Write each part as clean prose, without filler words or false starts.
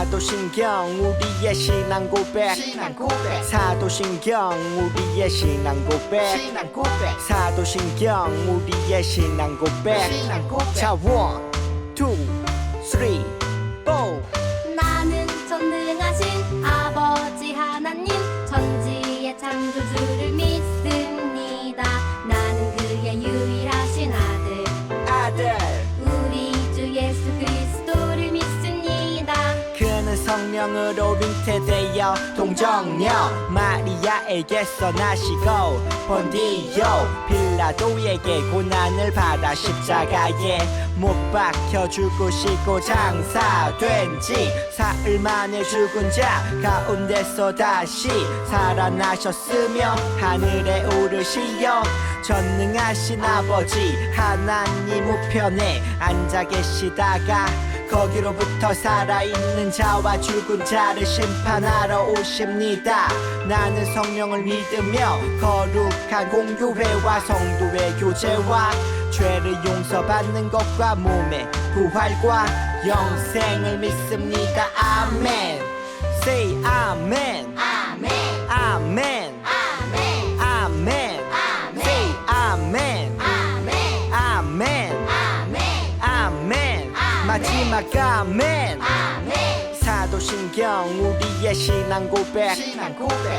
사도신경 우리의 신앙 고백 사도신경 우리의 신앙 고백 사도신경 우리의 신앙 고백 자 원, 투, 쓰리, 고! 나는 전능하신 아버지 하나님 천지의 창조주를 믿습니다. 나는 그의 유일하신 아들 우리 주 예수 그리스도를 믿습니다. 그는 성령으로 잉태되어 동정녀 마리아에게서 나시고 본디오 빌라도에게 고난을 받아 십자가에 못 박혀 죽으시고 장사된 지 사흘 만에 죽은 자 가운데서 다시 살아나셨으며 하늘에 오르시어 전능하신 아버지 하나님 우편에 앉아 계시다가 거기로부터 살아있는 자와 죽은 자를 심판하러 오십니다. 나는 성령을 믿으며 거룩한 공교회와 성도의 교제와 죄를 용서받는 것과 몸의 부활과 영생을 믿습니다. 아멘. Say 아멘. 아멘. 아멘. 아멘. 아멘. Say 아멘. 아멘. 아멘. 아멘. 아멘. 마지막 아멘. 아멘. 사도신경 우리의 신앙 고백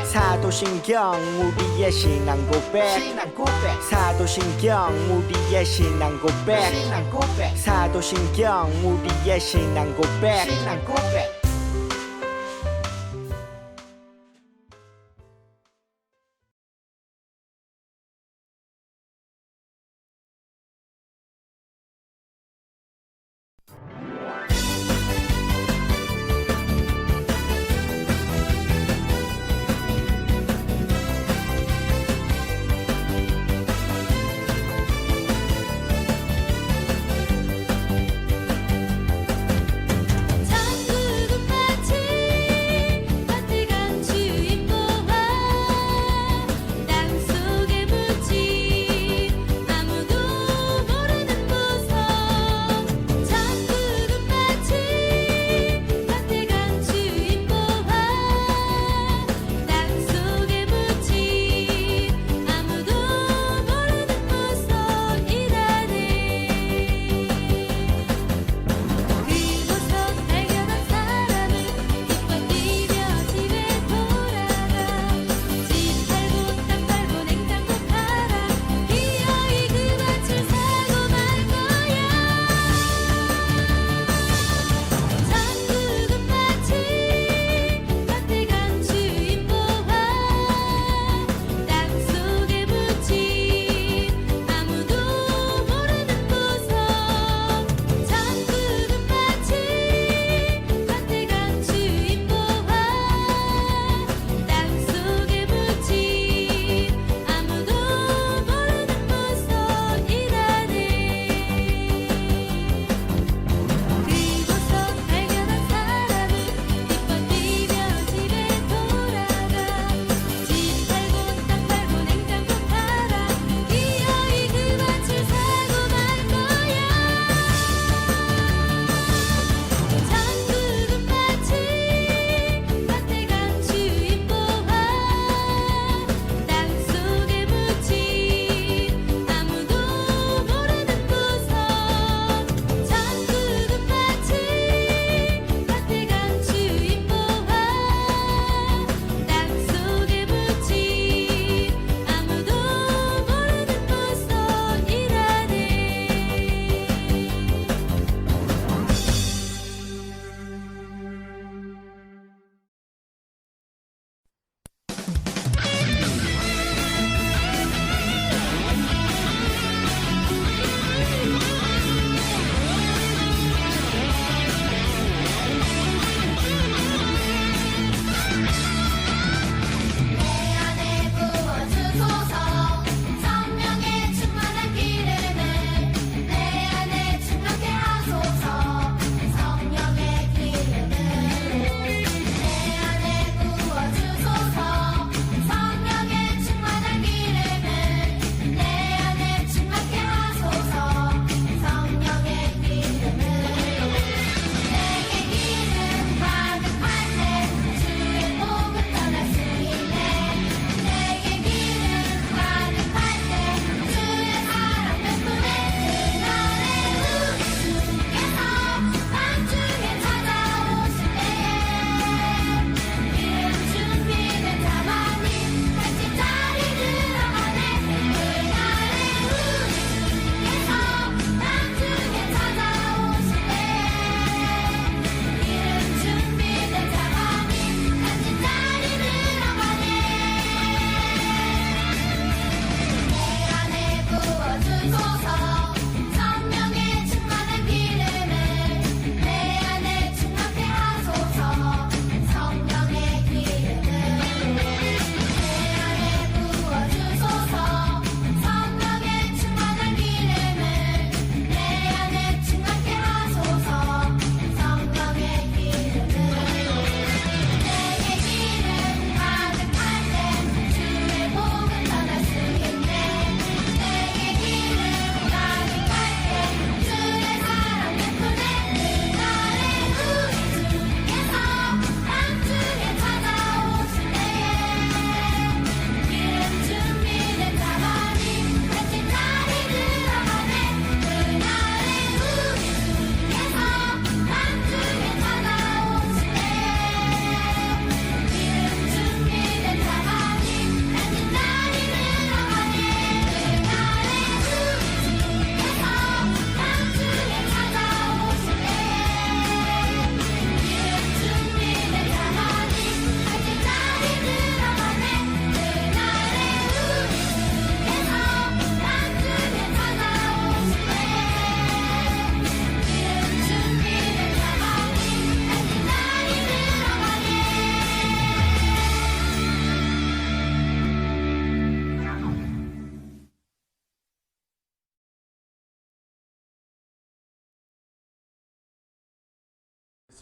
사도신경 우리의 신앙 고백 사도신경 우리의 신앙 고백 사도신경 우리의 신앙 고백 천국은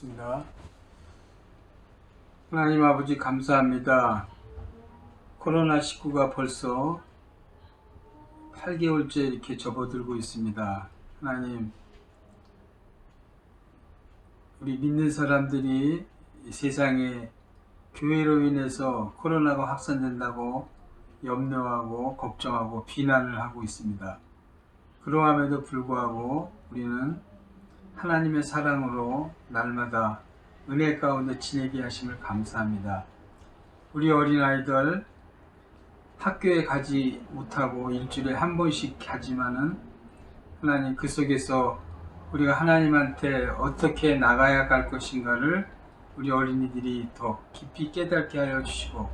기도하겠습니다. 하나님 아버지 감사합니다. 코로나19가 벌써 8개월째 이렇게 접어들고 있습니다. 하나님, 우리 믿는 사람들이 이 세상에 교회로 인해서 코로나가 확산된다고 염려하고 걱정하고 비난을 하고 있습니다. 그러함에도 불구하고 우리는 하나님의 사랑으로 날마다 은혜 가운데 지내게 하심을 감사합니다. 우리 어린아이들 학교에 가지 못하고 일주일에 한 번씩 가지만은 하나님 그 속에서 우리가 하나님한테 어떻게 나가야 할 것인가를 우리 어린이들이 더 깊이 깨닫게 하여 주시고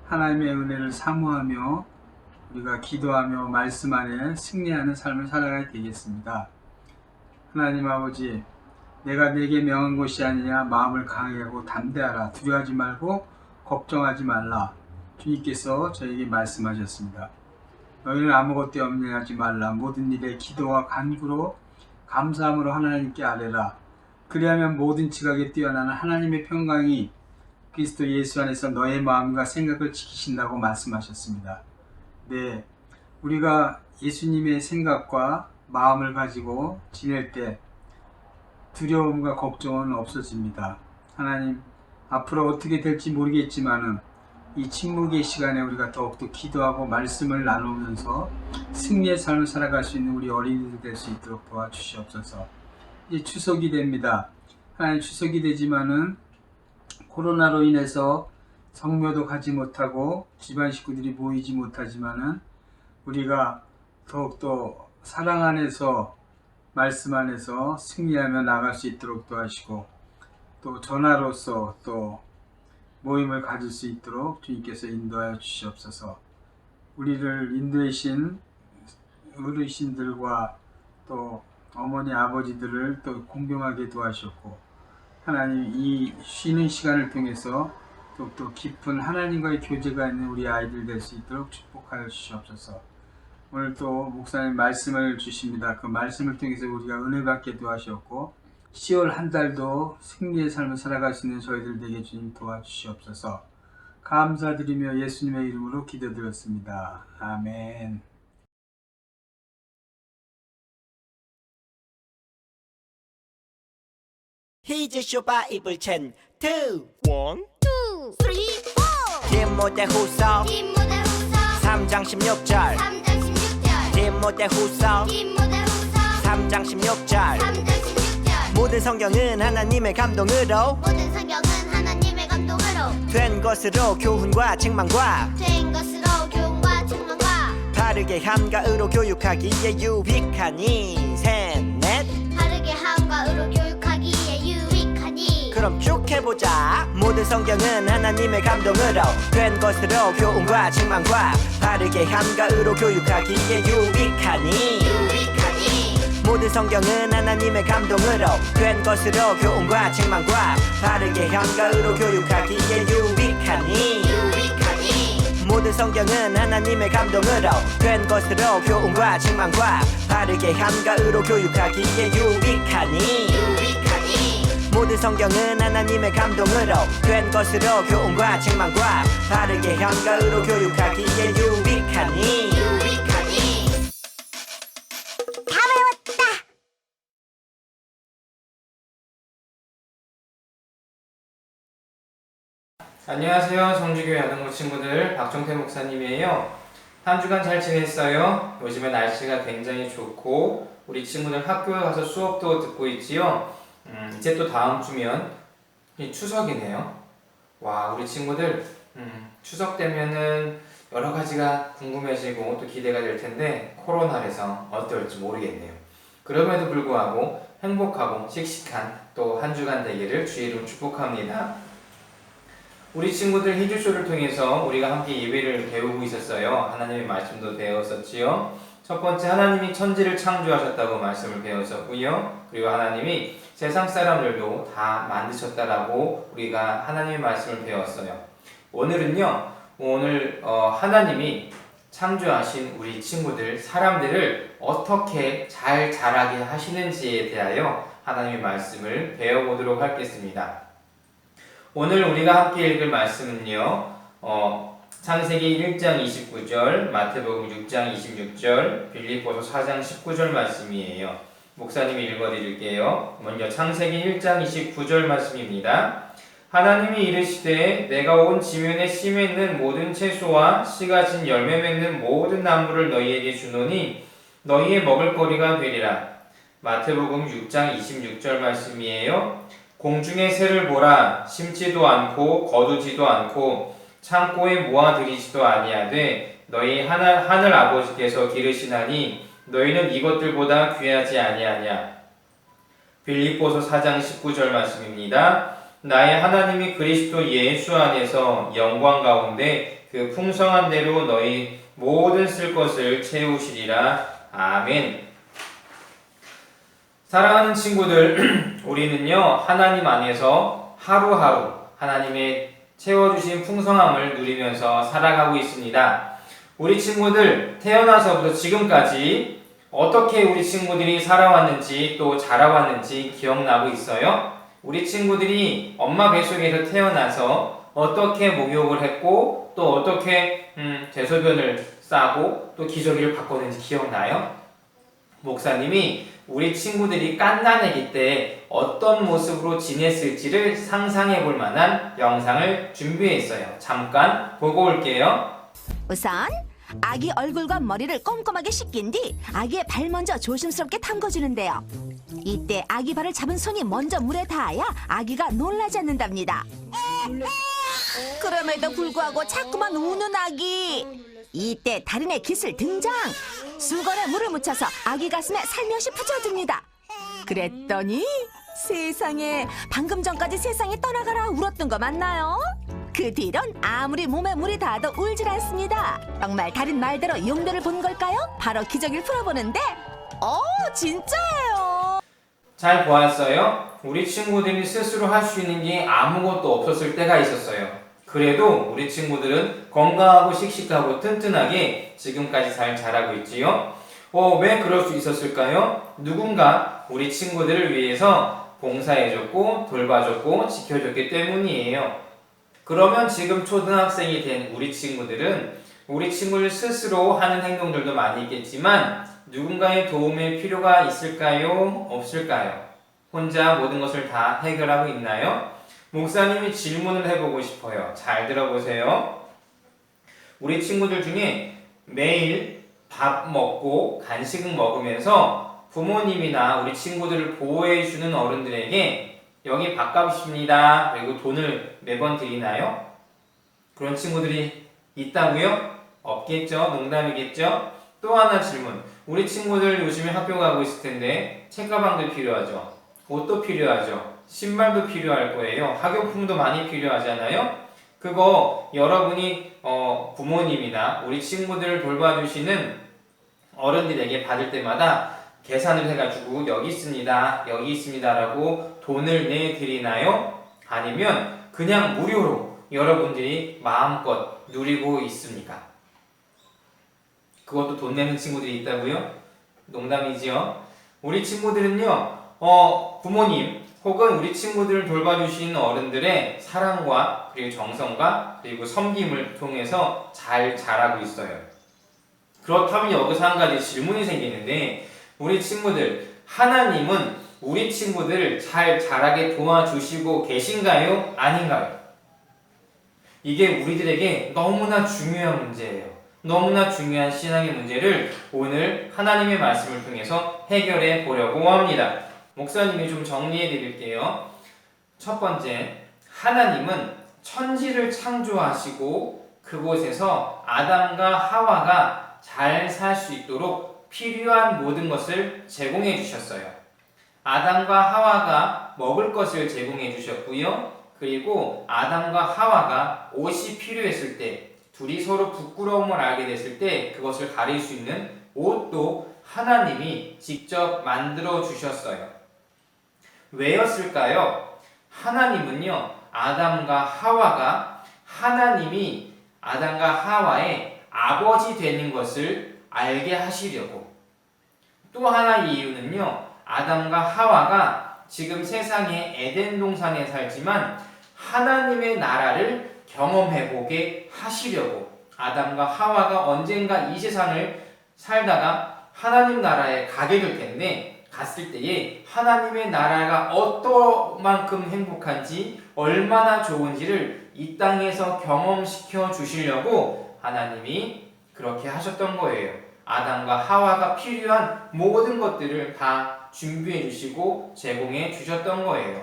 하나님의 은혜를 사모하며 우리가 기도하며 말씀 안에 승리하는 삶을 살아가야 되겠습니다. 하나님 아버지, 내가 내게 명한 것이 아니냐 마음을 강하게 하고 담대하라. 두려워하지 말고 걱정하지 말라. 주님께서 저에게 말씀하셨습니다. 너희는 아무것도 염려하지 말라. 모든 일에 기도와 간구로 감사함으로 하나님께 아뢰라. 그리하면 모든 지각에 뛰어나는 하나님의 평강이 그리스도 예수 안에서 너의 마음과 생각을 지키신다고 말씀하셨습니다. 네, 우리가 예수님의 생각과 마음을 가지고 지낼 때 두려움과 걱정은 없어집니다. 하나님, 앞으로 어떻게 될지 모르겠지만은 이 침묵의 시간에 우리가 더욱더 기도하고 말씀을 나누면서 승리의 삶을 살아갈 수 있는 우리 어린이들 될 수 있도록 도와주시옵소서. 이제 추석이 됩니다. 하나님, 추석이 되지만은 코로나로 인해서 성묘도 가지 못하고 집안 식구들이 모이지 못하지만은 우리가 더욱더 사랑 안에서 말씀 안에서 승리하며 나갈 수 있도록 도와주시고 또 전화로서 또 모임을 가질 수 있도록 주님께서 인도하여 주시옵소서. 우리를 인도하신 어르신들과 또 어머니 아버지들을 또 공경하게 도와주셨고 하나님 이 쉬는 시간을 통해서 또 깊은 하나님과의 교제가 있는 우리 아이들 될 수 있도록 축복하여 주시옵소서. 오늘 또 목사님 말씀을 주십니다. 그 말씀을 통해서 우리가 은혜 받게 도와주셨고 10월 한 달도 승리의 삶을 살아갈 수 있는 저희들 되게 주님 도와주시옵소서. 감사드리며 예수님의 이름으로 기도드렸습니다. 아멘. 히즈쇼 바이블 챈 2 1 2, 3, 4 디모데 후서 디모데 후서 3장 16절 3장 16절 디모데 후서 디모데 후서 3장 16절 3장 16절 모든 성경은 하나님의 감동으로 모든 성경은 하나님의 감동으로 된 것으로 교훈과 책망과 된 것으로 교훈과 책망과 바르게 함과 의로 교육하기에 유익하니 셋넷 바르게 함과 의로 교육하기에 유익하니 그럼 쭉 해보자. 모든 성경은 하나님의 감동으로 된 것으로 교훈과 책망과 바르게 함과 의로 교육하기에 유익하니 모든 성경은 하나님의 감동으로 된 것으로 교훈과 책망과 바르게 함과 의로 교육하기에 유익하니 모든 성경은 하나님의 감동으로 된 것으로 교훈과 책망과 바르게 함과 의로 교육하기에 유익하니 모든 성경은 하나님의 감동으로 된 것으로 교훈과 책망과 바르게 함과 의로 교육하기에 유익하니 다 외웠다. 안녕하세요. 성주교회 아동부 친구들 박정태 목사님이에요. 한 주간 잘 지냈어요? 요즘에 날씨가 굉장히 좋고 우리 친구들 학교에 가서 수업도 듣고 있지요. 이제 또 다음 주면 추석이네요. 와, 우리 친구들 추석 되면은 여러 가지가 궁금해지고 또 기대가 될 텐데 코로나라서 어떨지 모르겠네요. 그럼에도 불구하고 행복하고 씩씩한 또 한 주간 되기를 주의 이름 축복합니다. 우리 친구들 히즈쇼를 통해서 우리가 함께 예배를 배우고 있었어요. 하나님의 말씀도 배웠었지요. 첫 번째, 하나님이 천지를 창조하셨다고 말씀을 배웠었고요. 그리고 하나님이 세상 사람들도 다 만드셨다라고 우리가 하나님의 말씀을 배웠어요. 오늘은요, 하나님이 창조하신 우리 친구들, 사람들을 어떻게 잘 자라게 하시는지에 대하여 하나님의 말씀을 배워보도록 하겠습니다. 오늘 우리가 함께 읽을 말씀은요, 창세기 1장 29절, 마태복음 6장 26절, 빌립보서 4장 19절 말씀이에요. 목사님이 읽어드릴게요. 먼저 창세기 1장 29절 말씀입니다. 하나님이 이르시되 내가 온 지면에 씨 맺는 모든 채소와 씨가 진 열매 맺는 모든 나무를 너희에게 주노니 너희의 먹을거리가 되리라. 마태복음 6장 26절 말씀이에요. 공중의 새를 보라. 심지도 않고 거두지도 않고 창고에 모아들이지도 아니하되 너희 하늘 아버지께서 기르시나니 너희는 이것들보다 귀하지 아니하냐. 빌립보서 4장 19절 말씀입니다. 나의 하나님이 그리스도 예수 안에서 영광 가운데 그 풍성한 대로 너희 모든 쓸 것을 채우시리라. 아멘. 사랑하는 친구들, 우리는요 하나님 안에서 하루하루 하나님의 채워주신 풍성함을 누리면서 살아가고 있습니다. 우리 친구들 태어나서부터 지금까지 어떻게 우리 친구들이 살아왔는지 또 자라왔는지 기억나고 있어요? 우리 친구들이 엄마 뱃속에서 태어나서 어떻게 목욕을 했고 또 어떻게 대소변을 싸고 또 기저귀를 바꿨는지 기억나요? 목사님이 우리 친구들이 갓난아기 때 어떤 모습으로 지냈을지를 상상해 볼 만한 영상을 준비했어요. 잠깐 보고 올게요. 우선 아기 얼굴과 머리를 꼼꼼하게 씻긴 뒤 아기의 발 먼저 조심스럽게 담궈주는데요. 이때 아기 발을 잡은 손이 먼저 물에 닿아야 아기가 놀라지 않는답니다. 그럼에도 불구하고 자꾸만 우는 아기. 이때 달인의 기술 등장. 수건에 물을 묻혀서 아기 가슴에 살며시 붙여줍니다. 그랬더니 세상에, 방금 전까지 세상에 떠나가라 울었던 거 맞나요? 그 뒤론 아무리 몸에 물이 닿아도 울질 않습니다. 정말 달인 말대로 용도를 본 걸까요? 바로 기저귀를 풀어보는데 진짜예요. 잘 보았어요? 우리 친구들이 스스로 할 수 있는 게 아무것도 없었을 때가 있었어요. 그래도 우리 친구들은 건강하고 씩씩하고 튼튼하게 지금까지 잘 자라고 있지요. 왜 그럴 수 있었을까요? 누군가 우리 친구들을 위해서 봉사해줬고 돌봐줬고 지켜줬기 때문이에요. 그러면 지금 초등학생이 된 우리 친구들은 우리 친구들 스스로 하는 행동들도 많이 있겠지만 누군가의 도움의 필요가 있을까요? 없을까요? 혼자 모든 것을 다 해결하고 있나요? 목사님이 질문을 해보고 싶어요. 잘 들어보세요. 우리 친구들 중에 매일 밥 먹고 간식을 먹으면서 부모님이나 우리 친구들을 보호해주는 어른들에게 여기 밥값입니다. 그리고 돈을 매번 드리나요? 그런 친구들이 있다고요? 없겠죠? 농담이겠죠? 또 하나 질문. 우리 친구들 요즘에 학교 가고 있을 텐데 책가방도 필요하죠. 옷도 필요하죠. 신발도 필요할 거예요. 학용품도 많이 필요하잖아요. 그거 여러분이 부모님이나 우리 친구들을 돌봐주시는 어른들에게 받을 때마다 계산을 해가지고 여기 있습니다, 여기 있습니다 라고 돈을 내드리나요? 아니면 그냥 무료로 여러분들이 마음껏 누리고 있습니까? 그것도 돈 내는 친구들이 있다고요? 농담이지요. 우리 친구들은요, 부모님 혹은 우리 친구들을 돌봐주시는 어른들의 사랑과 그리고 정성과 그리고 섬김을 통해서 잘 자라고 있어요. 그렇다면 여기서 한 가지 질문이 생기는데, 우리 친구들, 하나님은 우리 친구들을 잘 자라게 도와주시고 계신가요? 아닌가요? 이게 우리들에게 너무나 중요한 문제예요. 너무나 중요한 신앙의 문제를 오늘 하나님의 말씀을 통해서 해결해 보려고 합니다. 목사님이 좀 정리해 드릴게요. 첫 번째, 하나님은 천지를 창조하시고 그곳에서 아담과 하와가 잘 살 수 있도록 필요한 모든 것을 제공해 주셨어요. 아담과 하와가 먹을 것을 제공해 주셨고요. 그리고 아담과 하와가 옷이 필요했을 때, 둘이 서로 부끄러움을 알게 됐을 때 그것을 가릴 수 있는 옷도 하나님이 직접 만들어 주셨어요. 왜였을까요? 하나님은요, 아담과 하와가 하나님이 아담과 하와의 아버지 되는 것을 알게 하시려고. 또 하나의 이유는요, 아담과 하와가 지금 세상에 에덴 동산에 살지만 하나님의 나라를 경험해보게 하시려고. 아담과 하와가 언젠가 이 세상을 살다가 하나님 나라에 가게 될 텐데, 갔을 때에 하나님의 나라가 어떠만큼 행복한지, 얼마나 좋은지를 이 땅에서 경험시켜 주시려고 하나님이 그렇게 하셨던 거예요. 아담과 하와가 필요한 모든 것들을 다 준비해 주시고 제공해 주셨던 거예요.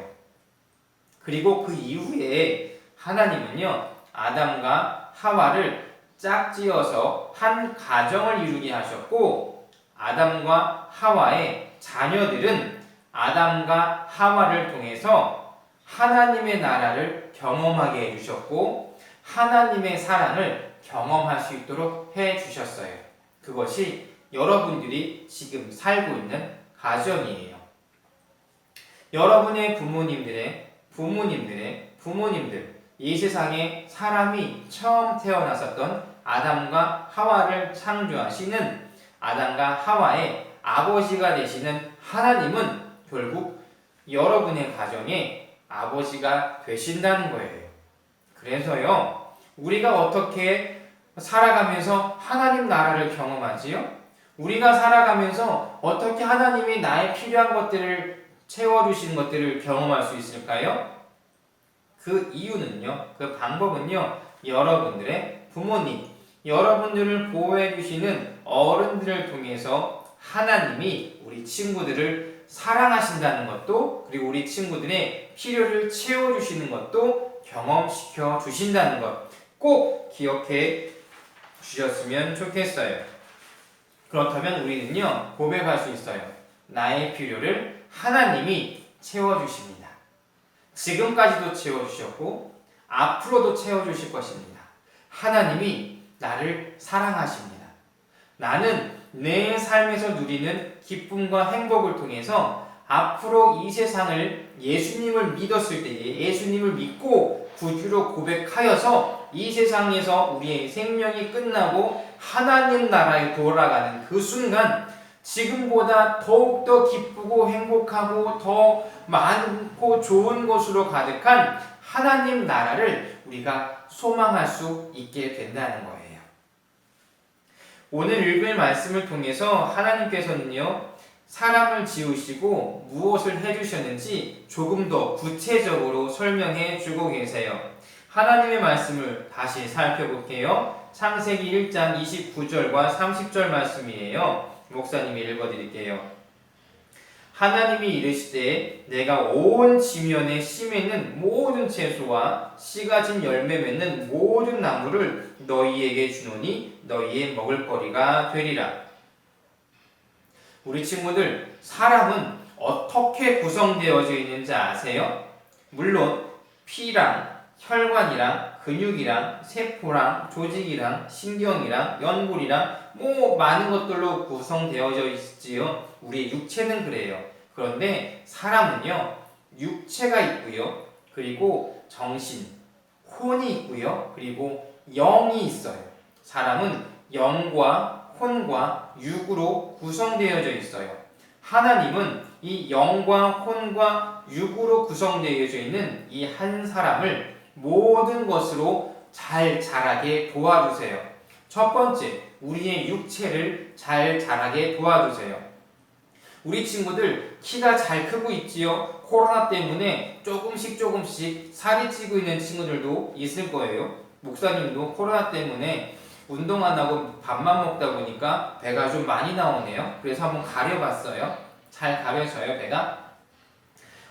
그리고 그 이후에 하나님은요, 아담과 하와를 짝지어서 한 가정을 이루게 하셨고, 아담과 하와의 자녀들은 아담과 하와를 통해서 하나님의 나라를 경험하게 해주셨고, 하나님의 사랑을 경험할 수 있도록 해주셨어요. 그것이 여러분들이 지금 살고 있는 가정이에요. 여러분의 부모님들, 이 세상에 사람이 처음 태어났었던 아담과 하와를 창조하시는 아담과 하와의 아버지가 되시는 하나님은 결국 여러분의 가정에 아버지가 되신다는 거예요. 그래서요, 우리가 어떻게 살아가면서 하나님 나라를 경험하지요? 우리가 살아가면서 어떻게 하나님이 나의 필요한 것들을 채워주시는 것들을 경험할 수 있을까요? 그 이유는요, 그 방법은요, 여러분들의 부모님, 여러분들을 보호해 주시는 어른들을 통해서 하나님이 우리 친구들을 사랑하신다는 것도, 그리고 우리 친구들의 필요를 채워주시는 것도 경험시켜 주신다는 것 꼭 기억해 주셨으면 좋겠어요. 그렇다면 우리는요, 고백할 수 있어요. 나의 필요를 하나님이 채워주십니다. 지금까지도 채워주셨고 앞으로도 채워주실 것입니다. 하나님이 나를 사랑하십니다. 나는 내 삶에서 누리는 기쁨과 행복을 통해서 앞으로 이 세상을 예수님을 믿었을 때에, 예수님을 믿고 구주로 고백하여서 이 세상에서 우리의 생명이 끝나고 하나님 나라에 돌아가는 그 순간, 지금보다 더욱더 기쁘고 행복하고 더 많고 좋은 것으로 가득한 하나님 나라를 우리가 소망할 수 있게 된다는 거예요. 오늘 읽을 말씀을 통해서 하나님께서는요, 사람을 지으시고 무엇을 해주셨는지 조금 더 구체적으로 설명해 주고 계세요. 하나님의 말씀을 다시 살펴볼게요. 창세기 1장 29절과 30절 말씀이에요. 목사님이 읽어드릴게요. 하나님이 이르시되 내가 온 지면에 씨 맺는 모든 채소와 씨가 진 열매 맺는 모든 나무를 너희에게 주노니 너희의 먹을거리가 되리라. 우리 친구들, 사람은 어떻게 구성되어져 있는지 아세요? 물론 피랑 혈관이랑 근육이랑 세포랑 조직이랑 신경이랑 연골이랑 많은 것들로 구성되어져 있지요. 우리의 육체는 그래요. 그런데 사람은요, 육체가 있고요, 그리고 정신, 혼이 있고요, 그리고 영이 있어요. 사람은 영과 혼과 육으로 구성되어져 있어요. 하나님은 이 영과 혼과 육으로 구성되어져 있는 이 한 사람을 모든 것으로 잘 자라게 도와주세요. 첫 번째, 우리의 육체를 잘 자라게 도와주세요. 우리 친구들 키가 잘 크고 있지요. 코로나 때문에 조금씩 살이 찌고 있는 친구들도 있을 거예요. 목사님도 코로나 때문에 운동 안 하고 밥만 먹다 보니까 배가 좀 많이 나오네요. 그래서 한번 가려봤어요. 잘 가려져요, 배가?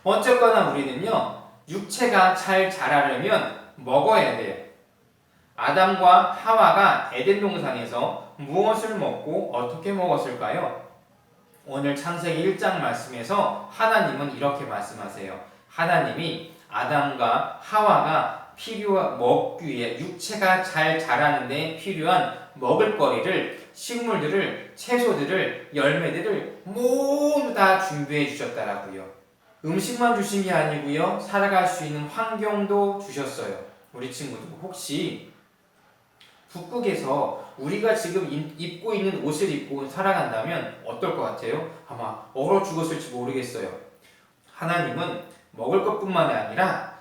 어쨌거나 우리는요, 육체가 잘 자라려면 먹어야 돼요. 아담과 하와가 에덴 동산에서 무엇을 먹고 어떻게 먹었을까요? 오늘 창세기 1장 말씀에서 하나님은 이렇게 말씀하세요. 하나님이 아담과 하와가 먹기 위해 육체가 잘 자라는 데 필요한 먹을거리를, 식물들을, 채소들을, 열매들을 모두 다 준비해 주셨다라고요. 음식만 주신 게 아니고요, 살아갈 수 있는 환경도 주셨어요. 우리 친구들 혹시 북극에서 우리가 지금 입고 있는 옷을 입고 살아간다면 어떨 것 같아요? 아마 얼어 죽었을지 모르겠어요. 하나님은 먹을 것뿐만이 아니라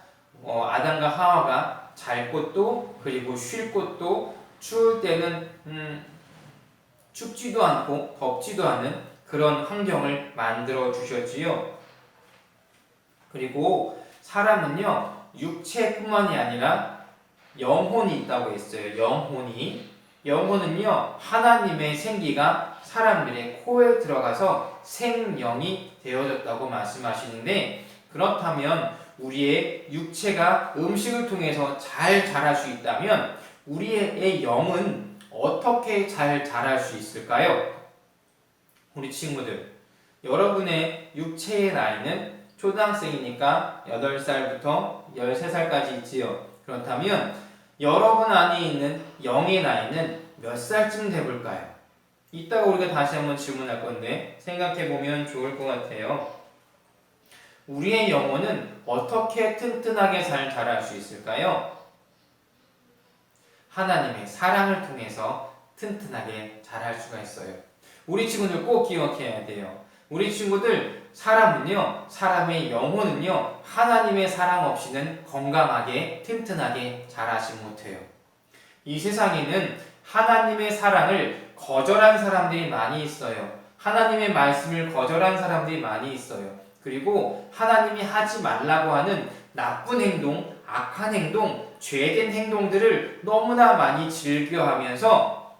아담과 하와가 잘 곳도 그리고 쉴 곳도 추울 때는 춥지도 않고 덥지도 않은 그런 환경을 만들어 주셨지요. 그리고 사람은요 육체뿐만이 아니라 영혼이 있다고 했어요. 영혼은요 하나님의 생기가 사람들의 코에 들어가서 생명이 되어졌다고 말씀하시는데, 그렇다면 우리의 육체가 음식을 통해서 잘 자랄 수 있다면 우리의 영은 어떻게 잘 자랄 수 있을까요? 우리 친구들, 여러분의 육체의 나이는 초등학생이니까 8살부터 13살까지 있지요. 그렇다면 여러분 안에 있는 영의 나이는 몇 살쯤 돼볼까요? 이따가 우리가 다시 한번 질문할 건데 생각해보면 좋을 것 같아요. 우리의 영혼은 어떻게 튼튼하게 잘 자랄 수 있을까요? 하나님의 사랑을 통해서 튼튼하게 자랄 수가 있어요. 우리 친구들 꼭 기억해야 돼요. 우리 친구들, 사람의 영혼은요 하나님의 사랑 없이는 건강하게 튼튼하게 자라지 못해요. 이 세상에는 하나님의 사랑을 거절한 사람들이 많이 있어요. 하나님의 말씀을 거절한 사람들이 많이 있어요. 그리고 하나님이 하지 말라고 하는 나쁜 행동, 악한 행동, 죄된 행동들을 너무나 많이 즐겨하면서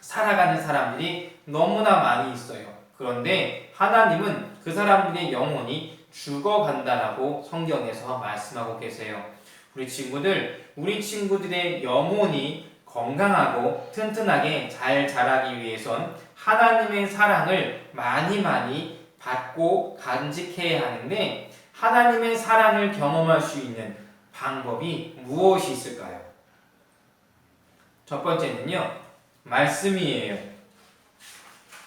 살아가는 사람들이 너무나 많이 있어요. 그런데 하나님은 그 사람들의 영혼이 죽어간다라고 성경에서 말씀하고 계세요. 우리 친구들의 영혼이 건강하고 튼튼하게 잘 자라기 위해선 하나님의 사랑을 많이 받고 간직해야 하는데, 하나님의 사랑을 경험할 수 있는 방법이 무엇이 있을까요? 첫 번째는요, 말씀이에요.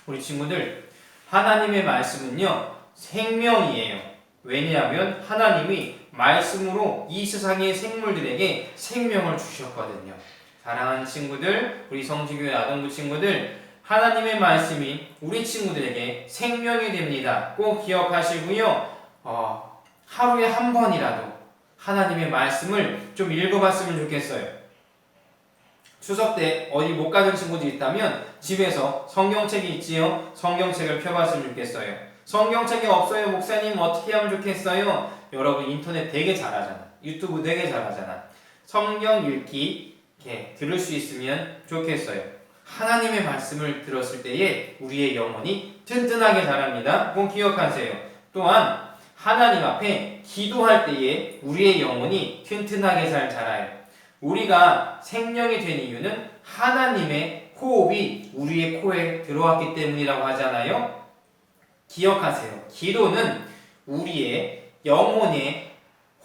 우리 친구들, 하나님의 말씀은요, 생명이에요. 왜냐하면 하나님이 말씀으로 이 세상의 생물들에게 생명을 주셨거든요. 사랑하는 친구들, 우리 성지교회 아동부 친구들, 하나님의 말씀이 우리 친구들에게 생명이 됩니다. 꼭 기억하시고요. 하루에 한 번이라도 하나님의 말씀을 좀 읽어봤으면 좋겠어요. 추석 때 어디 못 가는 친구들이 있다면 집에서 성경책이 있지요. 성경책을 펴봤으면 좋겠어요. 성경책이 없어요. 목사님 어떻게 하면 좋겠어요? 여러분 인터넷 되게 잘하잖아. 유튜브 되게 잘하잖아. 성경 읽기 이렇게 들을 수 있으면 좋겠어요. 하나님의 말씀을 들었을 때에 우리의 영혼이 튼튼하게 자랍니다. 꼭 기억하세요. 또한 하나님 앞에 기도할 때에 우리의 영혼이 튼튼하게 잘 자라요. 우리가 생명이 된 이유는 하나님의 호흡이 우리의 코에 들어왔기 때문이라고 하잖아요. 기억하세요. 기도는 우리의 영혼의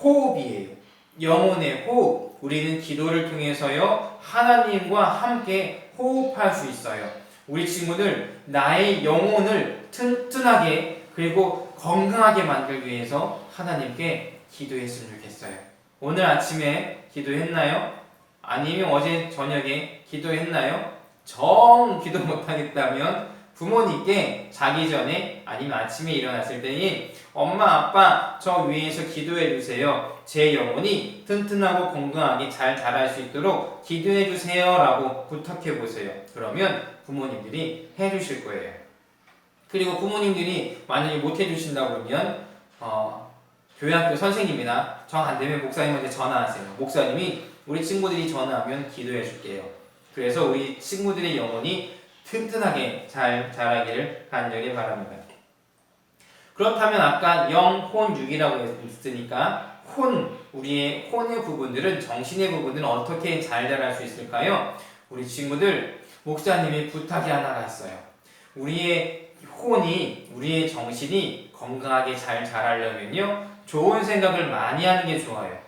호흡이에요. 영혼의 호흡. 우리는 기도를 통해서요 하나님과 함께 호흡할 수 있어요. 우리 친구들, 나의 영혼을 튼튼하게 그리고 건강하게 만들기 위해서 하나님께 기도했으면 좋겠어요. 오늘 아침에 기도했나요? 아니면 어제 저녁에 기도했나요? 정 기도 못하겠다면 부모님께 자기 전에 아니면 아침에 일어났을 때에 엄마, 아빠 저 위에서 기도해 주세요. 제 영혼이 튼튼하고 건강하게 잘 자랄 수 있도록 기도해 주세요 라고 부탁해 보세요. 그러면 부모님들이 해 주실 거예요. 그리고 부모님들이 만약에 못 해주신다고 그러면 교회학교 선생님이나 정 안되면 목사님한테 전화하세요. 목사님이 우리 친구들이 전화하면 기도해 줄게요. 그래서 우리 친구들의 영혼이 튼튼하게 잘 자라기를 간절히 바랍니다. 그렇다면 아까 영, 혼, 육이라고 했으니까 우리의 혼의 부분들은, 정신의 부분들은 어떻게 잘 자랄 수 있을까요? 우리 친구들, 목사님이 부탁이 하나가 있어요. 우리의 혼이, 우리의 정신이 건강하게 잘 자라려면요 좋은 생각을 많이 하는 게 좋아요.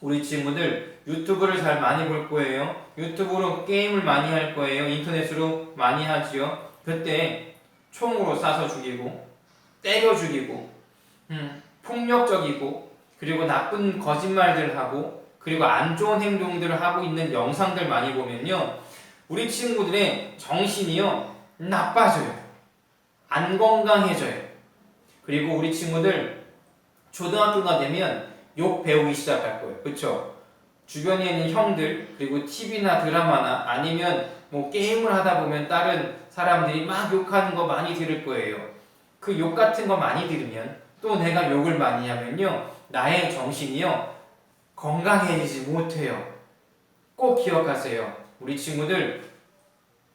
우리 친구들 유튜브를 잘 많이 볼 거예요. 유튜브로 게임을 많이 할 거예요. 인터넷으로 많이 하지요. 그때 총으로 쏴서 죽이고 때려 죽이고 폭력적이고 그리고 나쁜 거짓말들 하고 그리고 안 좋은 행동들을 하고 있는 영상들 많이 보면요, 우리 친구들의 정신이요 나빠져요. 안 건강해져요. 그리고 우리 친구들 초등학교가 되면 욕 배우기 시작할 거예요. 그렇죠? 주변에 있는 형들, 그리고 TV나 드라마나 아니면 뭐 게임을 하다 보면 다른 사람들이 막 욕하는 거 많이 들을 거예요. 그 욕 같은 거 많이 들으면 또 내가 욕을 많이 하면요, 나의 정신이요 건강해지지 못해요. 꼭 기억하세요. 우리 친구들,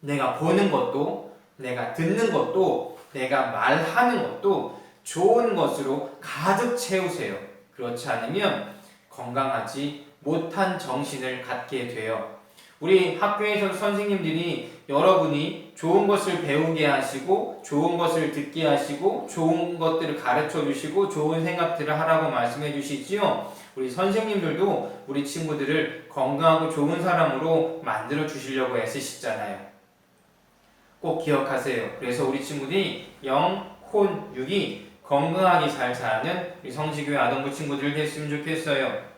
내가 보는 것도, 내가 듣는 것도, 내가 말하는 것도 좋은 것으로 가득 채우세요. 그렇지 않으면 건강하지 못한 정신을 갖게 돼요. 우리 학교에서 선생님들이 여러분이 좋은 것을 배우게 하시고, 좋은 것을 듣게 하시고, 좋은 것들을 가르쳐 주시고, 좋은 생각들을 하라고 말씀해 주시지요. 우리 선생님들도 우리 친구들을 건강하고 좋은 사람으로 만들어 주시려고 애쓰시잖아요. 꼭 기억하세요. 그래서 우리 친구들이 영, 혼, 육이 건강하게 잘 자라는 우리 성지교회 아동부 친구들 됐으면 좋겠어요.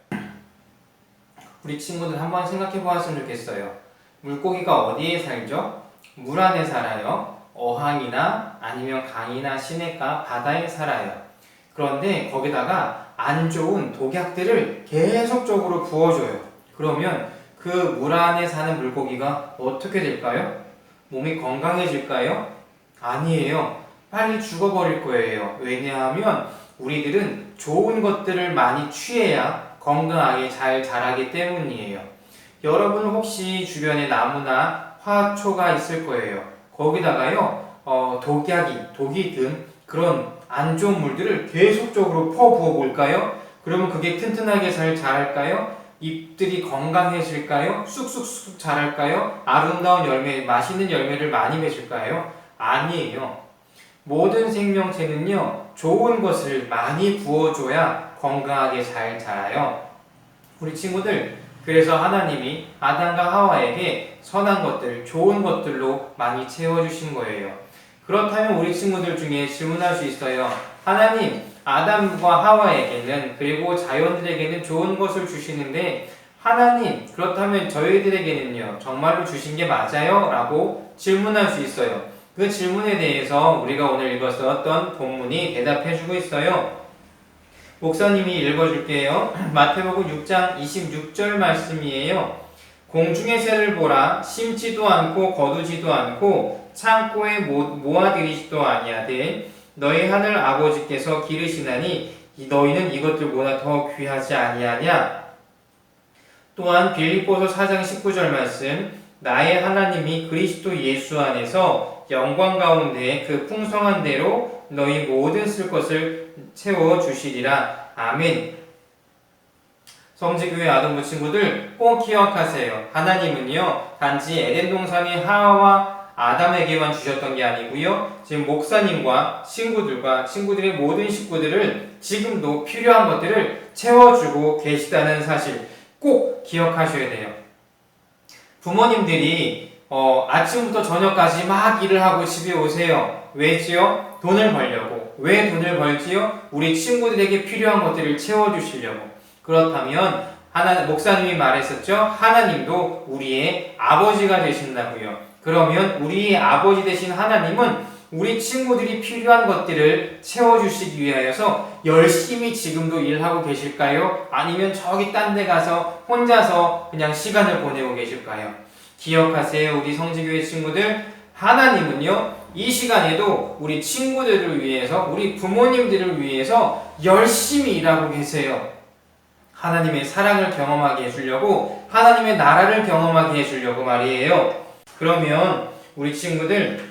우리 친구들 한번 생각해 보았으면 좋겠어요. 물고기가 어디에 살죠? 물 안에 살아요. 어항이나 아니면 강이나 시냇가, 바다에 살아요. 그런데 거기다가 안 좋은 독약들을 계속적으로 부어줘요. 그러면 그 물 안에 사는 물고기가 어떻게 될까요? 몸이 건강해질까요? 아니에요. 빨리 죽어버릴 거예요. 왜냐하면 우리들은 좋은 것들을 많이 취해야 건강하게 잘 자라기 때문이에요. 여러분 혹시 주변에 나무나 화초가 있을 거예요. 거기다가요 독이 든 그런 안 좋은 물들을 계속적으로 퍼부어 볼까요? 그러면 그게 튼튼하게 잘 자랄까요? 잎들이 건강해질까요? 쑥쑥쑥 자랄까요? 아름다운 열매, 맛있는 열매를 많이 맺을까요? 아니에요. 모든 생명체는요 좋은 것을 많이 부어줘야 건강하게 잘 자라요. 우리 친구들, 그래서 하나님이 아담과 하와에게 선한 것들, 좋은 것들로 많이 채워주신 거예요. 그렇다면 우리 친구들 중에 질문할 수 있어요. 하나님, 아담과 하와에게는, 그리고 자연들에게는 좋은 것을 주시는데 하나님, 그렇다면 저희들에게는요 정말로 주신 게 맞아요? 라고 질문할 수 있어요. 그 질문에 대해서 우리가 오늘 읽었었던 본문이 대답해주고 있어요. 목사님이 읽어줄게요. 마태복음 6장 26절 말씀이에요. 공중의 새를 보라. 심지도 않고 거두지도 않고 창고에 모아들이지도 아니하되 너희 하늘 아버지께서 기르시나니 너희는 이것들보다 더 귀하지 아니하냐. 또한 빌립보서 4장 19절 말씀, 나의 하나님이 그리스도 예수 안에서 영광 가운데 그 풍성한 대로 너희 모든 쓸 것을 채워주시리라. 아멘. 성지교회 아동부 친구들 꼭 기억하세요. 하나님은요 단지 에덴 동산의 하와와 아담에게만 주셨던 게 아니고요, 지금 목사님과 친구들의 모든 식구들을 지금도 필요한 것들을 채워주고 계시다는 사실 꼭 기억하셔야 돼요. 부모님들이 아침부터 저녁까지 막 일을 하고 집에 오세요. 왜지요? 돈을 벌려고. 왜 돈을 벌지요? 우리 친구들에게 필요한 것들을 채워주시려고. 그렇다면 목사님이 말했었죠. 하나님도 우리의 아버지가 되신다고요. 그러면 우리의 아버지 되신 하나님은 우리 친구들이 필요한 것들을 채워주시기 위하여서 열심히 지금도 일하고 계실까요? 아니면 저기 딴 데 가서 혼자서 그냥 시간을 보내고 계실까요? 기억하세요. 우리 성지교회 친구들, 하나님은요 이 시간에도 우리 친구들을 위해서, 우리 부모님들을 위해서 열심히 일하고 계세요. 하나님의 사랑을 경험하게 해주려고, 하나님의 나라를 경험하게 해주려고 말이에요. 그러면 우리 친구들,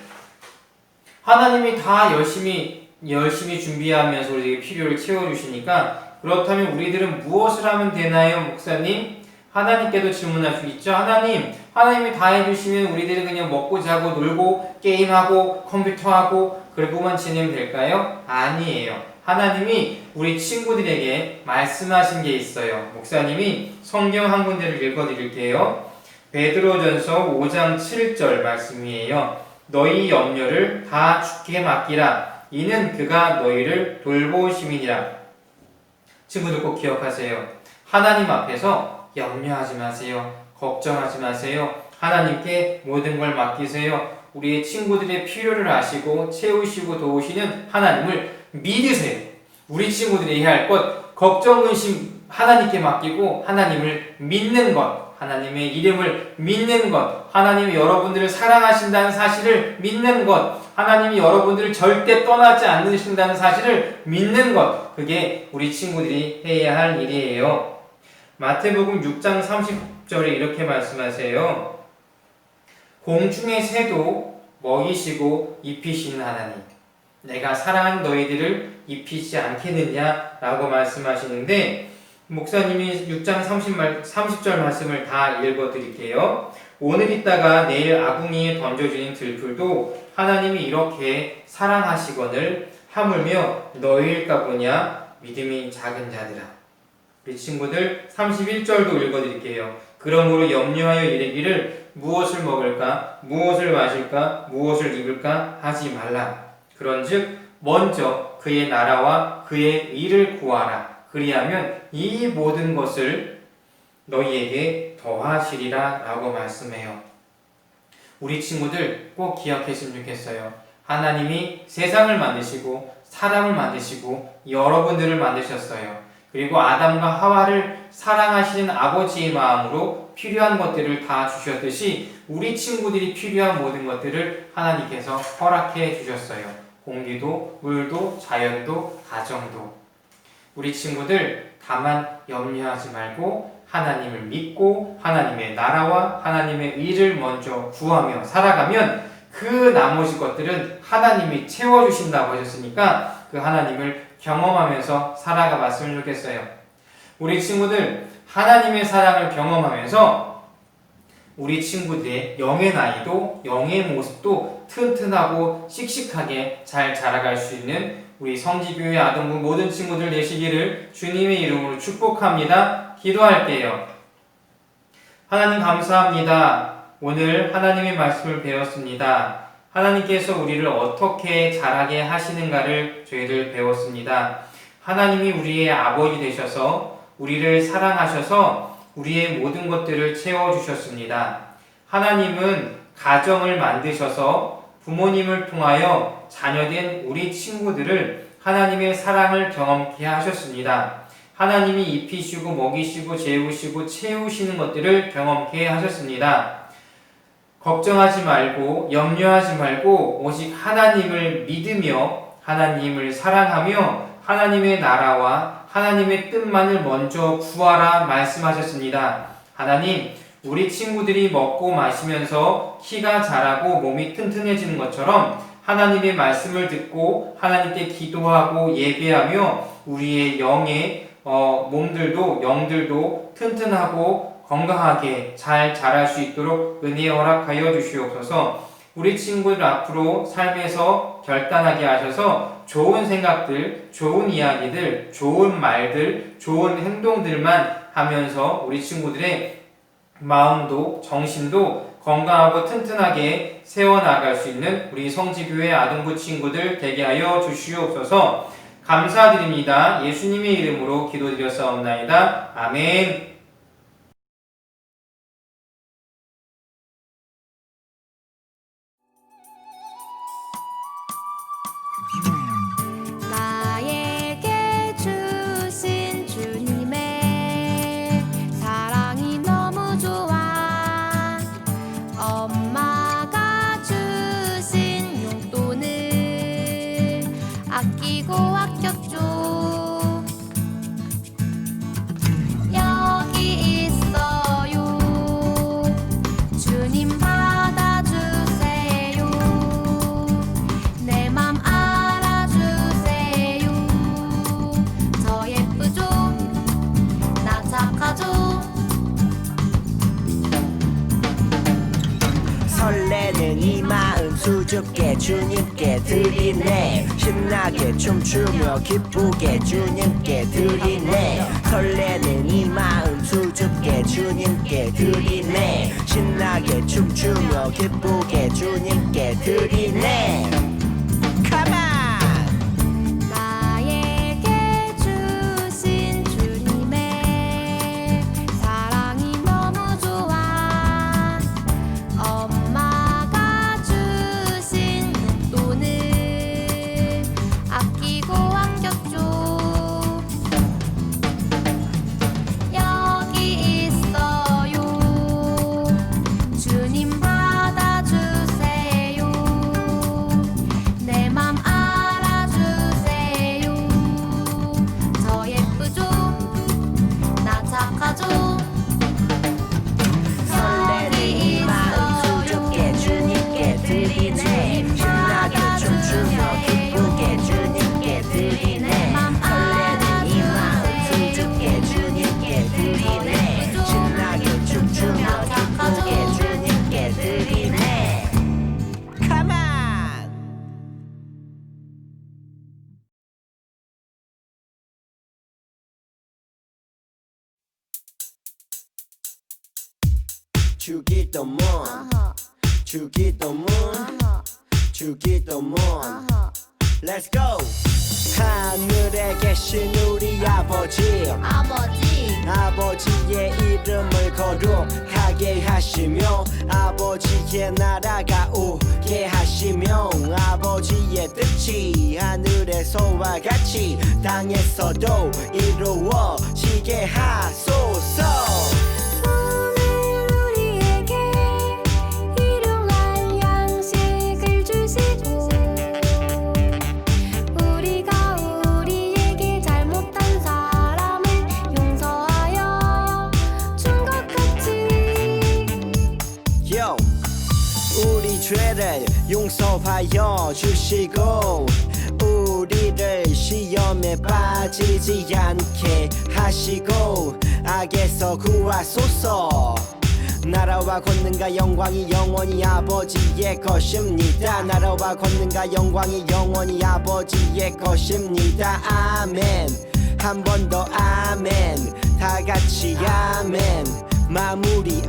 하나님이 다 열심히 준비하면서 우리에게 필요를 채워주시니까, 그렇다면 우리들은 무엇을 하면 되나요, 목사님? 하나님께도 질문할 수 있죠. 하나님이 다 해주시면 우리들은 그냥 먹고 자고 놀고 게임하고 컴퓨터하고 그러고만 지내면 될까요? 아니에요. 하나님이 우리 친구들에게 말씀하신 게 있어요. 목사님이 성경 한 군데를 읽어드릴게요. 베드로전서 5장 7절 말씀이에요. 너희 염려를 다 주께 맡기라. 이는 그가 너희를 돌보심이니라. 친구들 꼭 기억하세요. 하나님 앞에서 염려하지 마세요. 걱정하지 마세요. 하나님께 모든 걸 맡기세요. 우리의 친구들의 필요를 아시고 채우시고 도우시는 하나님을 믿으세요. 우리 친구들이 해야 할 것, 걱정, 근심 하나님께 맡기고 하나님을 믿는 것, 하나님의 이름을 믿는 것, 하나님이 여러분들을 사랑하신다는 사실을 믿는 것, 하나님이 여러분들을 절대 떠나지 않으신다는 사실을 믿는 것, 그게 우리 친구들이 해야 할 일이에요. 마태복음 6장 30절에 이렇게 말씀하세요. 공중의 새도 먹이시고 입히시는 하나님, 내가 사랑하는 너희들을 입히지 않겠느냐 라고 말씀하시는데, 목사님이 6장 30절 말씀을 다 읽어드릴게요. 오늘 있다가 내일 아궁이에 던져지는 들풀도 하나님이 이렇게 사랑하시거늘 하물며 너희일까 보냐 믿음이 작은 자들아. 우리 친구들 31절도 읽어드릴게요. 그러므로 염려하여 이르기를 무엇을 먹을까 무엇을 마실까 무엇을 입을까 하지 말라. 그런즉 먼저 그의 나라와 그의 의를 구하라. 그리하면 이 모든 것을 너희에게 더하시리라 라고 말씀해요. 우리 친구들 꼭 기억했으면 좋겠어요. 하나님이 세상을 만드시고 사람을 만드시고 여러분들을 만드셨어요. 그리고 아담과 하와를 사랑하시는 아버지의 마음으로 필요한 것들을 다 주셨듯이 우리 친구들이 필요한 모든 것들을 하나님께서 허락해 주셨어요. 공기도, 물도, 자연도, 가정도. 우리 친구들 다만 염려하지 말고 하나님을 믿고 하나님의 나라와 하나님의 의를 먼저 구하며 살아가면 그 나머지 것들은 하나님이 채워주신다고 하셨으니까 그 하나님을 경험하면서 살아가 봤으면 좋겠어요. 우리 친구들 하나님의 사랑을 경험하면서 우리 친구들의 영의 나이도 영의 모습도 튼튼하고 씩씩하게 잘 자라갈 수 있는 우리 성지교회 아동부 모든 친구들 되시기를 주님의 이름으로 축복합니다. 기도할게요. 하나님 감사합니다. 오늘 하나님의 말씀을 배웠습니다. 하나님께서 우리를 어떻게 자라게 하시는가를 저희들 배웠습니다. 하나님이 우리의 아버지 되셔서 우리를 사랑하셔서 우리의 모든 것들을 채워주셨습니다. 하나님은 가정을 만드셔서 부모님을 통하여 자녀된 우리 친구들을 하나님의 사랑을 경험케 하셨습니다. 하나님이 입히시고 먹이시고 재우시고 채우시는 것들을 경험케 하셨습니다. 걱정하지 말고 염려하지 말고 오직 하나님을 믿으며 하나님을 사랑하며 하나님의 나라와 하나님의 뜻만을 먼저 구하라 말씀하셨습니다. 하나님, 우리 친구들이 먹고 마시면서 키가 자라고 몸이 튼튼해지는 것처럼 하나님의 말씀을 듣고 하나님께 기도하고 예배하며 우리의 영의 몸들도 영들도 튼튼하고 건강하게 잘 자랄 수 있도록 은혜 허락하여 주시옵소서. 우리 친구들 앞으로 삶에서 결단하게 하셔서 좋은 생각들, 좋은 이야기들, 좋은 말들, 좋은 행동들만 하면서 우리 친구들의 마음도 정신도 건강하고 튼튼하게 세워나갈 수 있는 우리 성지교회 아동부 친구들 되게 하여 주시옵소서. 감사드립니다. 예수님의 이름으로 기도드렸사옵나이다. 아멘. 나에게 주신 주님의 사랑이 너무 좋아. 엄마가 주신 용돈을 아끼고 아꼈죠. 여기 있어요. 주님 받아주세요. 내 맘 알아주세요. 저 예쁘죠? 나 착하죠? 설레는 이 마음 수줍게 주님께 드리네. 신나게 춤추며 기쁘게 주님께 드리네. 설레는 이 마음 수줍게 주님께 드리네. 신나게 춤추며 기쁘게 주님께 드리네. Come on! 나에게 주신 주님의 사랑이 주기도문 아하 주기도문 아하 주기도문 아하 Let's go 하늘에 계신 우리 아버지 아버지의 이름을 거룩하게 하시며 아버지의 나라가 오게 하시며 아버지의 뜻이 하늘에서와 같이 땅에서도 이루어지게 하소서 오늘 우리에게 일용할 양식을 주시고 우리가 우리에게 잘못한 사람을 용서하여 준 것 같이 Yo, 우리 죄를 용서하여 주시고 우리를 시험에 빠지지 않게 하시고 악에서 구하소서 나라와 권능과 영광이 영원히 아버지의 것입니다 나라와 권능과 영광이 영원히 아버지의 것입니다 아멘 한 번 더 아멘 다 같이 아멘 마무리